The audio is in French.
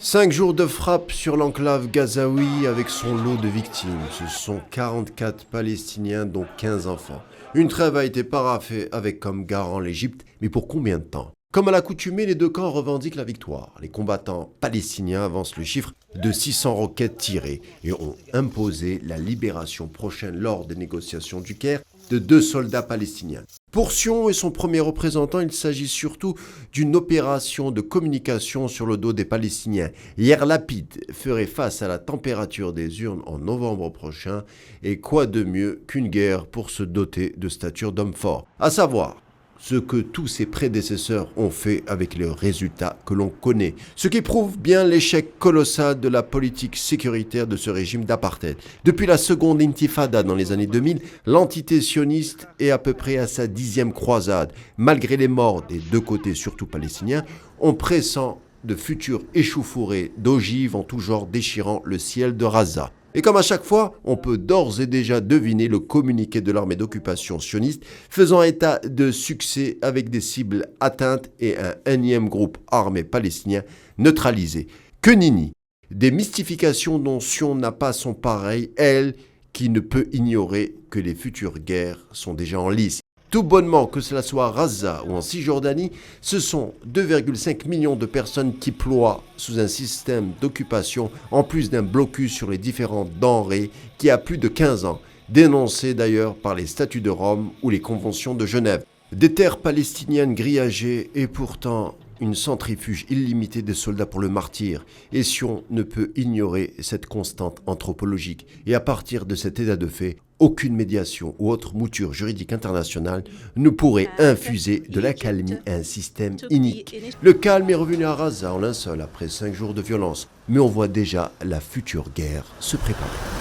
5 jours de frappe sur l'enclave gazaoui avec son lot de victimes. Ce sont 44 Palestiniens, dont 15 enfants. Une trêve a été paraphée avec comme garant l'Égypte, mais pour combien de temps? Comme à l'accoutumée, les deux camps revendiquent la victoire. Les combattants palestiniens avancent le chiffre de 600 roquettes tirées et ont imposé la libération prochaine lors des négociations du Caire de 2 soldats palestiniens. Pour Sion et son premier représentant, il s'agit surtout d'une opération de communication sur le dos des Palestiniens. Yair Lapid ferait face à la température des urnes en novembre prochain, et quoi de mieux qu'une guerre pour se doter de stature d'homme fort, à savoir ce que tous ses prédécesseurs ont fait avec les résultats que l'on connaît, ce qui prouve bien l'échec colossal de la politique sécuritaire de ce régime d'apartheid. Depuis la seconde intifada dans les années 2000, l'entité sioniste est à peu près à sa 10e croisade. Malgré les morts des deux côtés, surtout palestiniens, on pressent de futures échauffourées d'ogives en tout genre déchirant le ciel de Gaza. Et comme à chaque fois, on peut d'ores et déjà deviner le communiqué de l'armée d'occupation sioniste faisant état de succès avec des cibles atteintes et un énième groupe armé palestinien neutralisé. Que nenni! Des mystifications dont Sion n'a pas son pareil, elle qui ne peut ignorer que les futures guerres sont déjà en lice. Tout bonnement, que cela soit à Gaza ou en Cisjordanie, ce sont 2,5 millions de personnes qui ploient sous un système d'occupation, en plus d'un blocus sur les différentes denrées qui a plus de 15 ans, dénoncé d'ailleurs par les statuts de Rome ou les conventions de Genève. Des terres palestiniennes grillagées et pourtant une centrifuge illimitée de soldats pour le martyr. Et Sion ne peut ignorer cette constante anthropologique. Et à partir de cet état de fait, aucune médiation ou autre mouture juridique internationale ne pourrait infuser de l'accalmie à un système inique. Le calme est revenu à Gaza en linceul après 5 jours de violence, mais on voit déjà la future guerre se préparer.